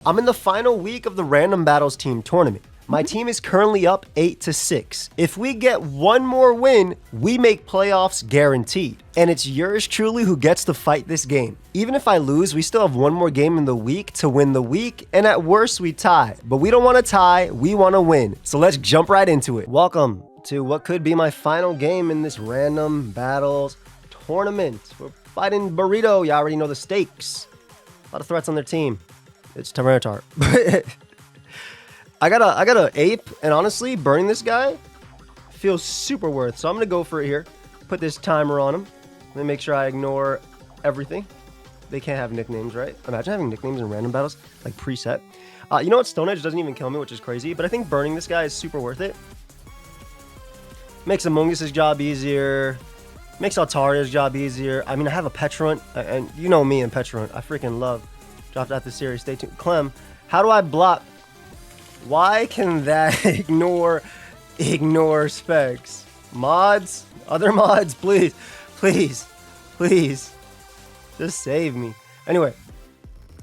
I'm in the final week of the Random Battles team tournament. My team is currently up 8-6. If we get one more win, we make playoffs guaranteed. And it's yours truly who gets to fight this game. Even if I lose, we still have one more game in the week to win the week, and at worst we tie. But we don't want to tie, we want to win. So let's jump right into it. Welcome to what could be my final game in this Random Battles tournament. We're fighting Burrito, you already know the stakes. A lot of threats on their team. It's Tyranitar. I got a ape, and honestly, burning this guy feels super worth. So I'm gonna go for it here. Put this timer on him. Let me make sure I ignore everything. They can't have nicknames, right? Imagine having nicknames in random battles, like preset. You know what? Stone Edge doesn't even kill me, which is crazy. But I think burning this guy is super worth it. Makes Among Us' job easier. Makes Altaria's job easier. I mean, I have a Petrunt, and you know me and Petrunt. I freaking love. Dropped out the series. Stay tuned. Clem, how do I block? Why can that ignore specs? Mods? Other mods? Please. Please. Please. Just save me. Anyway,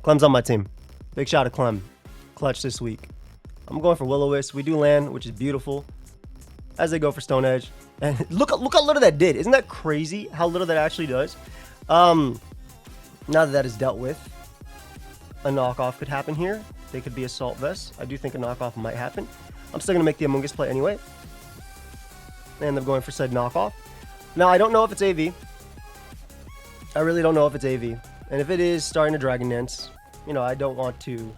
Clem's on my team. Big shout out to Clem. Clutch this week. I'm going for Will-O-Wisp. We do land, which is beautiful. As they go for Stone Edge. And look how little that did. Isn't that crazy how little that actually does? Now that is dealt with, a knockoff could happen here. They could be Assault Vest. I do think a knockoff might happen. I'm still going to make the Among Us play anyway. And they're going for said knockoff. Now, I don't know if it's AV. I really don't know if it's AV. And if it is starting to Dragon Dance, you know, I don't want to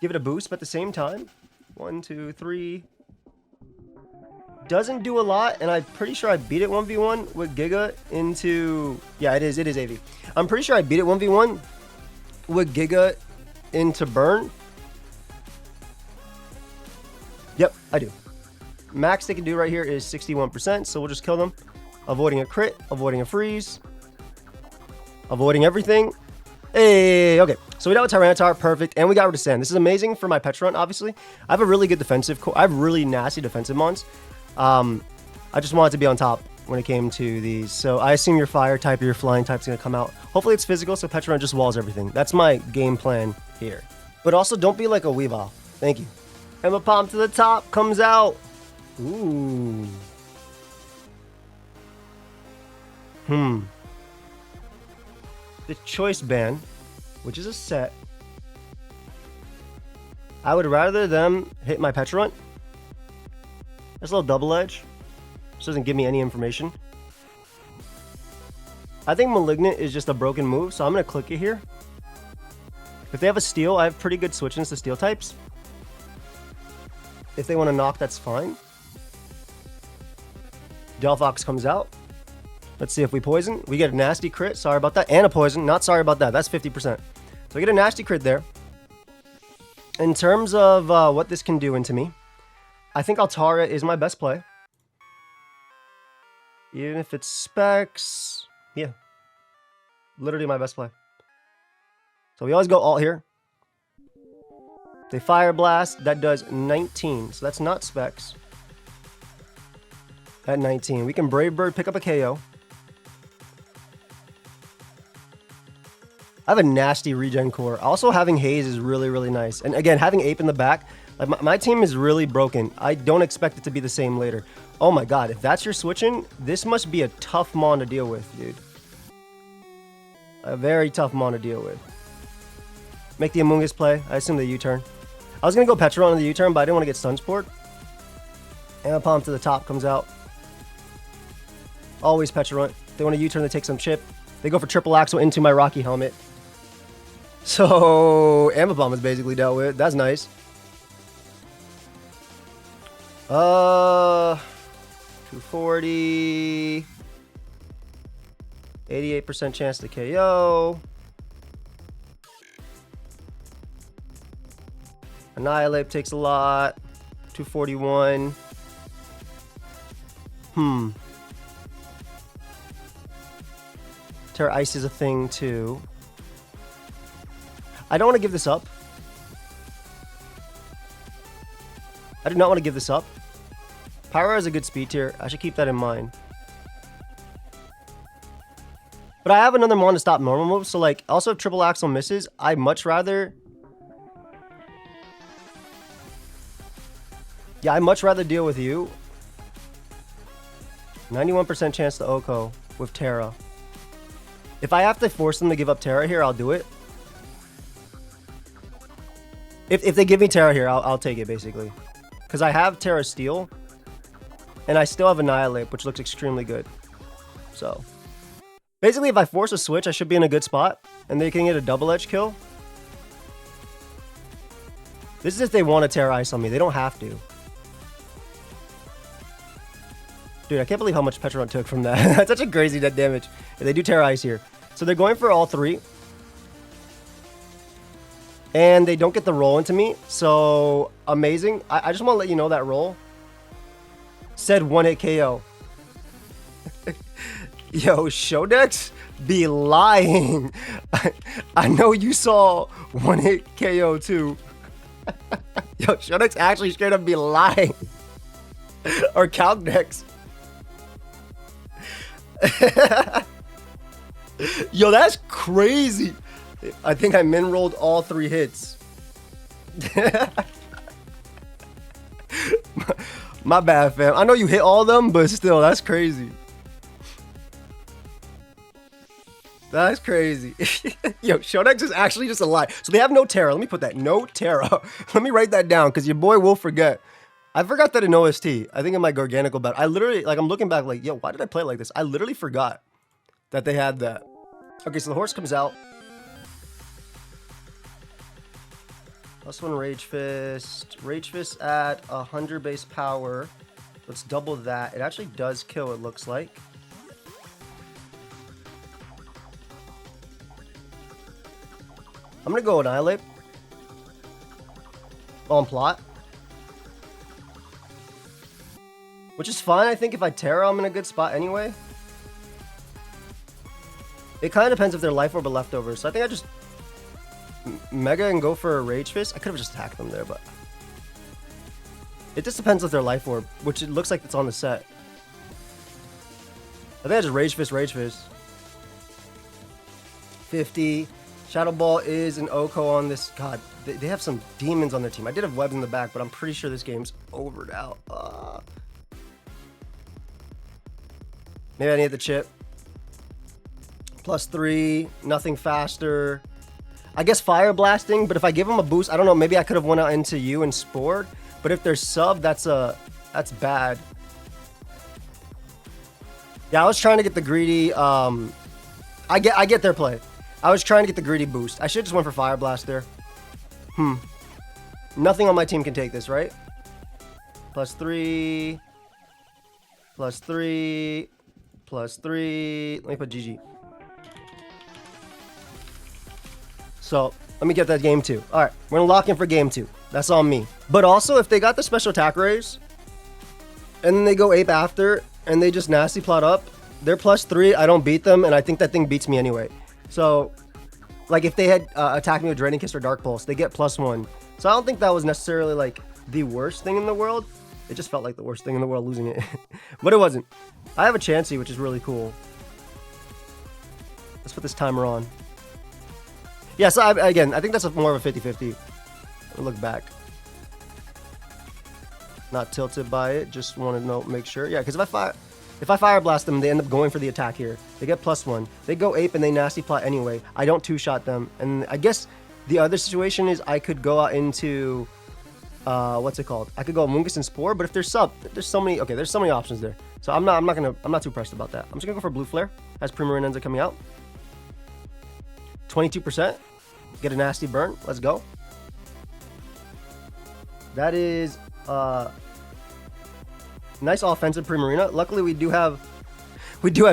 give it a boost. But at the same time, 1, 2, 3. Doesn't do a lot. And I'm pretty sure I beat it 1v1 with Giga into... Yeah, it is AV. I'm pretty sure I beat it 1v1 with Giga into burn. Yep, I do. Max they can do right here is 61%, so we'll just kill them. Avoiding a crit, avoiding a freeze, avoiding everything. Hey, okay. So we dealt with Tyranitar, perfect, and we got rid of Sand. This is amazing for my Petrunt, obviously. I have a really good defensive core. I have really nasty defensive mons. I just wanted to be on top when it came to these. So I assume your fire type or your flying type is going to come out. Hopefully it's physical, so Petrunt just walls everything. That's my game plan here. But also, don't be like a Weavile. Thank you. Emma Palm to the top comes out. Ooh. The Choice Band, which is a set. I would rather them hit my Petrunt. That's a little double edge. This doesn't give me any information. I think Malignant is just a broken move, so I'm going to click it here. If they have a Steel, I have pretty good switch-ins to Steel types. If they want to knock, that's fine. Delphox comes out. Let's see if we poison. We get a nasty crit. Sorry about that. And a poison. Not sorry about that. That's 50%. So we get a nasty crit there. In terms of what this can do into me, I think Altaria is my best play. Even if it's specs. Yeah. Literally my best play. So we always go alt here. They Fire Blast. That does 19. So that's not specs. At 19. We can Brave Bird, pick up a KO. I have a nasty regen core. Also, having Haze is really, really nice. And again, having Ape in the back. Like my team is really broken. I don't expect it to be the same later. Oh my god, if that's your switching, this must be a tough mon to deal with, dude. A very tough mon to deal with. Make the Among Us play. I assume the U-turn. I was going to go Petrunt on the U-turn, but I didn't want to get Sunsport. And Palm to the top comes out. Always Petrunt. They want to U-turn, they take some chip. They go for triple axle into my Rocky helmet. So, Ambipom is basically dealt with. That's nice. 240. 88% chance to KO. Annihilate takes a lot. 241. Terra Ice is a thing too. I don't want to give this up. I do not want to give this up. Pyro has a good speed tier. I should keep that in mind. But I have another mon to stop normal moves. So like, also if triple axle misses, I'd much rather Yeah, I'd much rather deal with you. 91% chance to Oko with Terra. If I have to force them to give up Terra here, I'll do it. If they give me Terra here, I'll take it, basically. Because I have Terra Steel. And I still have Annihilate, which looks extremely good. So, basically, if I force a switch, I should be in a good spot. And they can get a double edge kill. This is if they want to Terra Ice on me. They don't have to. Dude, I can't believe how much Petron took from that. That's such a crazy net damage. They do Terra Ice here. So they're going for all three. And they don't get the roll into me. So, amazing. I just want to let you know that roll said 1-hit KO. Yo, Shodex be lying. I know you saw 1-hit KO too. Yo, Shodex actually straight up be lying. Or Calcdex. Yo, that's crazy. I think I min-rolled all 3 hits. My bad, fam. I know you hit all of them, but still, that's crazy. That's crazy. Yo, Shodex is actually just a lie. So they have no Terra. Let me put that. No Terra. Let me write that down, because your boy will forget. I forgot that in OST. I think in my Garganical battle. I literally, like, I'm looking back like, yo, why did I play like this? I literally forgot that they had that. Okay, so the horse comes out. +1 Rage Fist. Rage Fist at 100 base power. Let's double that. It actually does kill, it looks like. I'm going to go Annihilate. On plot. Which is fine. I think if I Terra, I'm in a good spot anyway. It kind of depends if they're Life Orb or Leftovers. So I think I just Mega and go for a Rage Fist. I could have just attacked them there, but it just depends if they're Life Orb, which it looks like it's on the set. I think I just Rage Fist, Rage Fist. 50. Shadow Ball is an Oko on this. God, they have some demons on their team. I did have webs in the back, but I'm pretty sure this game's over now. Maybe I need the chip. +3, nothing faster. I guess Fire Blasting, but if I give them a boost, I don't know, maybe I could have went out into you and Spored. But if they're sub, that's bad. Yeah, I was trying to get the greedy. I get their play. I was trying to get the greedy boost. I should have just went for Fire Blast there. Nothing on my team can take this, right? +3. +3. +3. Let me put GG. So, let me get that game 2. Alright, we're going to lock in for game 2. That's on me. But also, if they got the special attack raise, and then they go ape after, and they just nasty plot up, they're +3, I don't beat them, and I think that thing beats me anyway. So, like, if they had attacked me with Draining Kiss or Dark Pulse, they get +1. So I don't think that was necessarily, like, the worst thing in the world. It just felt like the worst thing in the world losing it. But it wasn't. I have a Chancy, which is really cool. Let's put this timer on. Yeah, so again, I think that's more of a 50-50. Look back. Not tilted by it. Just want to know, make sure. Yeah, because if I fire blast them, they end up going for the attack here. They get +1. They go ape and they nasty plot anyway. I don't 2-shot them. And I guess the other situation is I could go out into what's it called? I could go Mungus and Spore, but if they're sub, there's so many. Okay, there's so many options there. So I'm not too pressed about that. I'm just gonna go for Blue Flare as Primarina ends up coming out. 22%. Get a nasty burn. Let's go. That is nice offensive Primarina. Luckily, we do have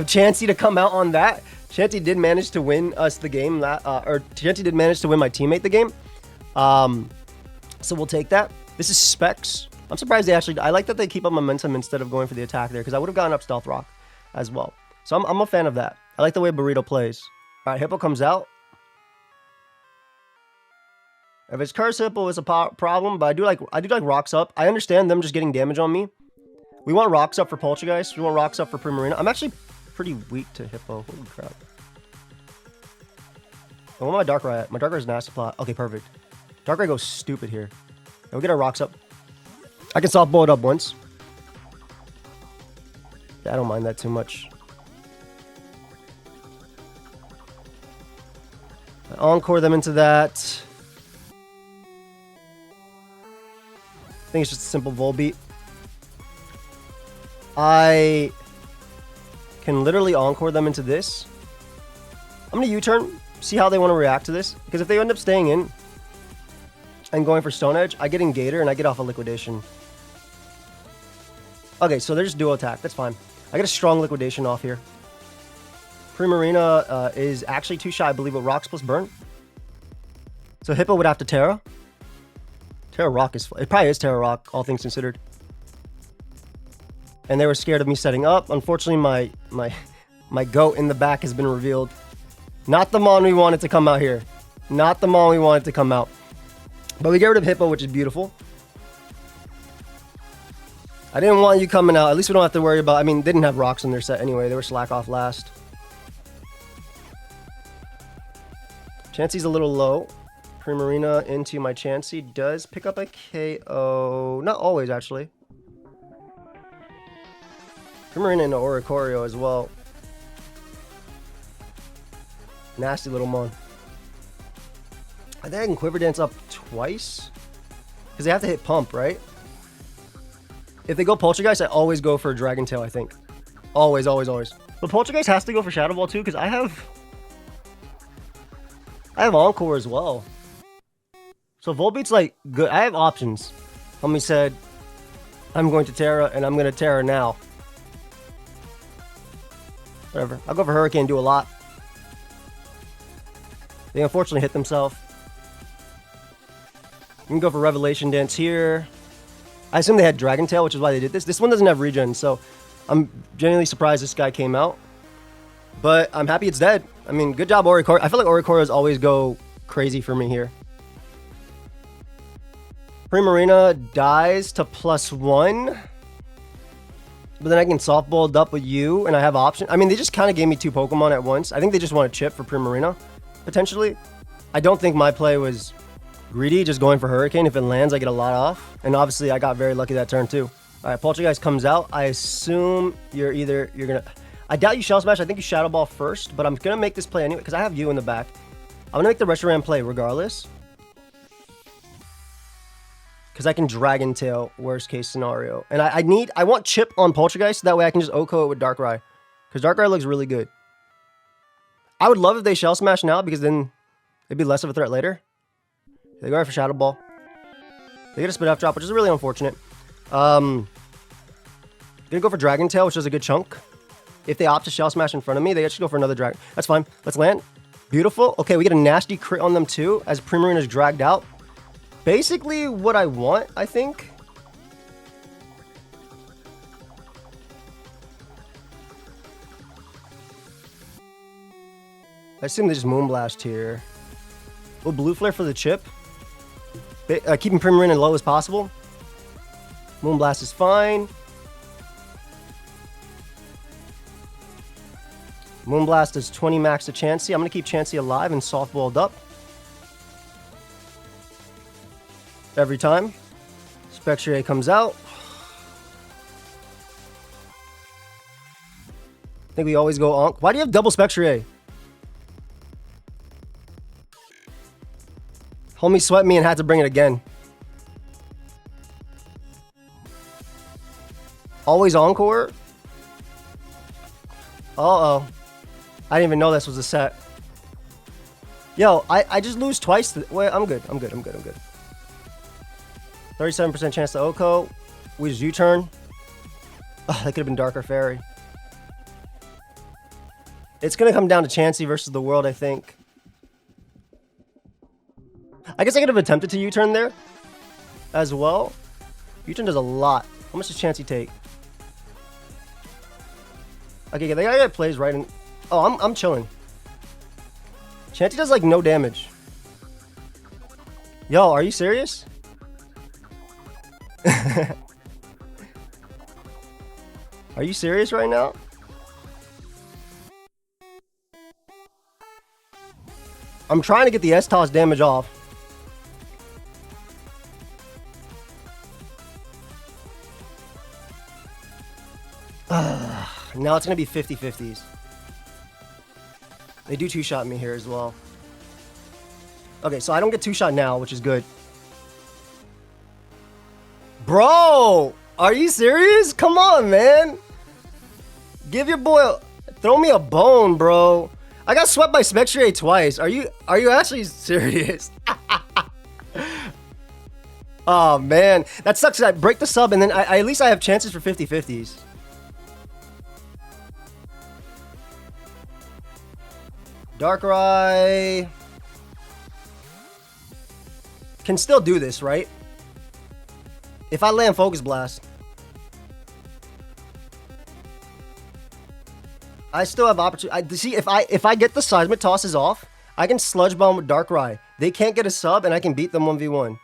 Chancy to come out on that. Chancy did manage to win us the game, or Chancy did manage to win my teammate the game. So we'll take that. This is Specs. I'm surprised they actually. I like that they keep up momentum instead of going for the attack there, because I would have gotten up Stealth Rock as well. So I'm a fan of that. I like the way Burrito plays. All right, Hippo comes out. If it's Curse Hippo, it's a problem, but I do like Rocks Up. I understand them just getting damage on me. We want Rocks Up for Poltergeist. We want Rocks Up for Primarina. I'm actually pretty weak to Hippo. Holy crap. Oh, what am my Darkrai at? My Darkrai is nasty plot. Okay, perfect. Darkrai goes stupid here. We'll get our Rocks Up. I can softball it up once. Yeah, I don't mind that too much. I encore them into that. I think it's just a simple Volbeat. I can literally encore them into this. I'm going to U-turn, see how they want to react to this. Because if they end up staying in and going for Stone Edge, I get in Gator and I get off a Liquidation. Okay, so they're just duo attack. That's fine. I get a strong Liquidation off here. Primarina is actually too shy, I believe, with Rocks plus Burn. So Hippo would have to Terra. Terra Rock is... It probably is Terra Rock, all things considered. And they were scared of me setting up. Unfortunately, my goat in the back has been revealed. Not the Mon we wanted to come out here. Not the Mon we wanted to come out. But we get rid of Hippo, which is beautiful. I didn't want you coming out. At least we don't have to worry about... I mean, they didn't have Rocks in their set anyway. They were slack off last. Chancy's a little low. Primarina into my Chancy does pick up a KO. Not always, actually. Primarina into Oricorio as well. Nasty little Mon. I think I can Quiver Dance up twice. Because they have to hit Pump, right? If they go Poltergeist, I always go for a Dragon Tail, I think. Always, always, always. But Poltergeist has to go for Shadow Ball too, because I have Encore as well. So Volbeat's like good. I have options. Homie said, I'm going to Terra, and I'm going to Terra now. Whatever. I'll go for Hurricane, do a lot. They unfortunately hit themselves. You can go for Revelation Dance here. I assume they had Dragon Tail, which is why they did this. This one doesn't have regen, so I'm genuinely surprised this guy came out. But I'm happy it's dead. I mean, good job, Oricorio. I feel like Oricorios always go crazy for me here. Primarina dies to +1. But then I can softball it up with you, and I have option. I mean, they just kind of gave me 2 Pokemon at once. I think they just want to chip for Primarina, potentially. I don't think my play was greedy, just going for Hurricane. If it lands, I get a lot off. And obviously, I got very lucky that turn, too. All right, Poltergeist comes out. I assume you're going to... I doubt you Shell Smash. I think you Shadow Ball first, but I'm going to make this play anyway, because I have you in the back. I'm going to make the Reshiram play regardless. Because I can Dragon Tail, worst case scenario. And I want Chip on Poltergeist, so that way I can just OHKO it with Darkrai. Because Darkrai looks really good. I would love if they Shell Smash now, because then it'd be less of a threat later. They go right for Shadow Ball. They get a Spit Off Drop, which is really unfortunate. Gonna go for Dragon Tail, which is a good chunk. If they opt to Shell Smash in front of me, they just go for another Dragon. That's fine. Let's land. Beautiful. Okay, we get a nasty crit on them too, as Primarina is dragged out. Basically what I want, I think. I assume they just Moonblast here. Oh, Blue Flare for the chip. Keeping Primarina as low as possible. Moonblast is fine. Moonblast is 20 max to Chancy. I'm going to keep Chancy alive and softballed up. Every time. Spectrier comes out. I think we always go on. Why do you have double Spectrier? Homie swept me and had to bring it again. Always Encore? Uh-oh. I didn't even know this was a set. Yo, I just lose twice. Wait, I'm good. I'm good. 37% chance to OHKO. We just U-turn. Oh, that could have been Darker Fairy. It's going to come down to Chancy versus the world, I think. I guess I could have attempted to U-turn there as well. U-turn does a lot. How much does Chancy take? Okay, the guy plays right in... Oh, I'm chilling. Chancy does like no damage. Yo, are you serious? Are you serious right now? I'm trying to get the S-Toss damage off. Now it's going to be 50-50s. They do two-shot me here as well. Okay, so I don't get two-shot now, which is good. Bro! Are you serious? Come on, man. Give your boy throw me a bone, bro. I got swept by Spectrier twice. Are you actually serious? Oh, man. That sucks. I break the sub, and then at least I have chances for 50-50s. Darkrai can still do this, right? If I land Focus Blast, I still have opportunity. See, if I get the Seismic Tosses off, I can Sludge Bomb with Darkrai. They can't get a sub, and I can beat them 1v1.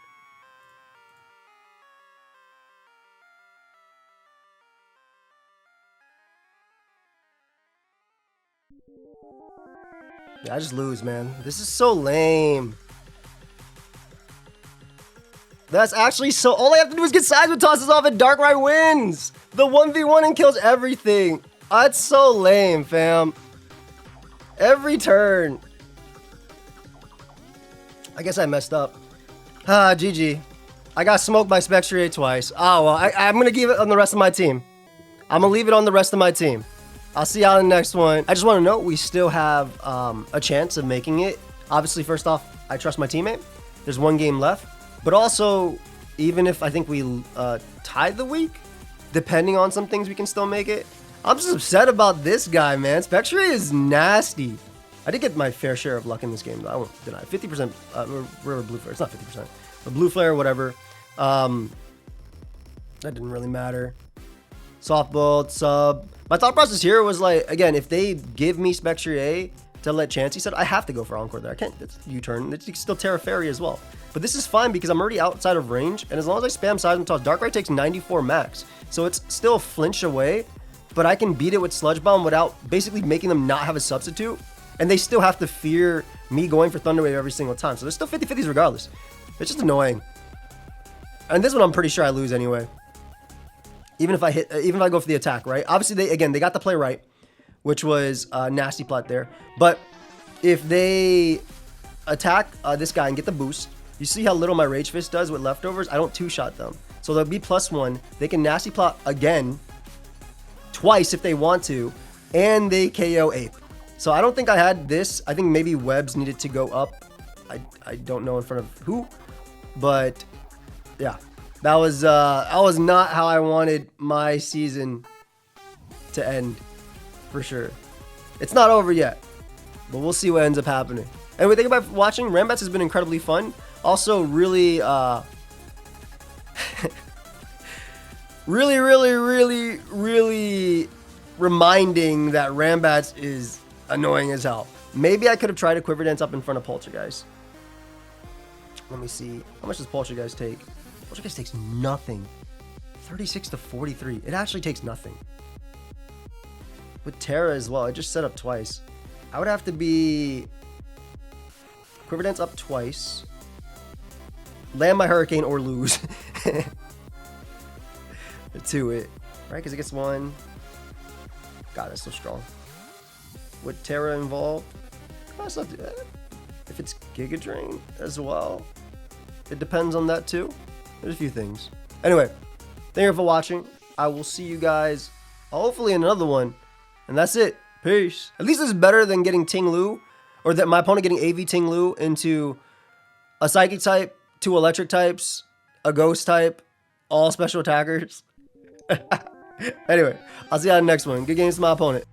Yeah, I just lose, man. This is so lame. That's actually so... All I have to do is get Seismic Tosses off and Darkrai wins! The 1v1 and kills everything. That's so lame, fam. Every turn. I guess I messed up. Ah, GG. I got smoked by Spectrier twice. Oh, well, I'm going to give it on the rest of my team. I'm going to leave it on the rest of my team. I'll see y'all in the next one. I just want to note we still have a chance of making it. Obviously, first off, I trust my teammate. There's one game left. But also, even if I think we tie the week, depending on some things, we can still make it. I'm just upset about this guy, man. Spectrier is nasty. I did get my fair share of luck in this game, though. I won't deny. 50% River Blue Flare. It's not 50%. But Blue Flare, whatever. That didn't really matter. Softball, sub. My thought process here was like, again, if they give me Spectrier to let Chancy set, I have to go for Encore there. I can't. It's U-turn. It's still Terra Fairy as well. But this is fine because I'm already outside of range. And as long as I spam Seismic Toss, Darkrai takes 94 max. So it's still a flinch away. But I can beat it with Sludge Bomb without basically making them not have a substitute. And they still have to fear me going for Thunder Wave every single time. So they're still 50-50s regardless. It's just annoying. And this one I'm pretty sure I lose anyway. Even if I go for the attack, right? Obviously, they got the play right, which was a nasty plot there. But if they attack this guy and get the boost, you see how little my Rage Fist does with leftovers? I don't two-shot them. So they'll be +1. They can nasty plot again, twice if they want to, and they KO Ape. So I don't think I had this. I think maybe Webs needed to go up. I don't know in front of who, but yeah. That was not how I wanted my season to end, for sure. It's not over yet, but we'll see what ends up happening. Anyway, thank you for watching. Rambats has been incredibly fun. Also, really, really reminding that Rambats is annoying as hell. Maybe I could have tried a Quiver Dance up in front of Poltergeist. Let me see. How much does Poltergeist take? Poltergeist takes nothing. 36 to 43. It actually takes nothing. With Terra as well, I just set up twice. I would have to be Quiver Dance up twice. Land my Hurricane or lose. To it. Right? Because it gets one. God, that's so strong. With Terra involved, that's not too bad. If it's Giga Drain as well, it depends on that too. There's a few things. Anyway, thank you for watching. I will see you guys hopefully in another one. And that's it. Peace. At least it's better than getting Ting Lu, or that my opponent getting AV Ting Lu into a Psychic type, 2 Electric types, a Ghost type, all special attackers. Anyway, I'll see you on the next one. Good games to my opponent.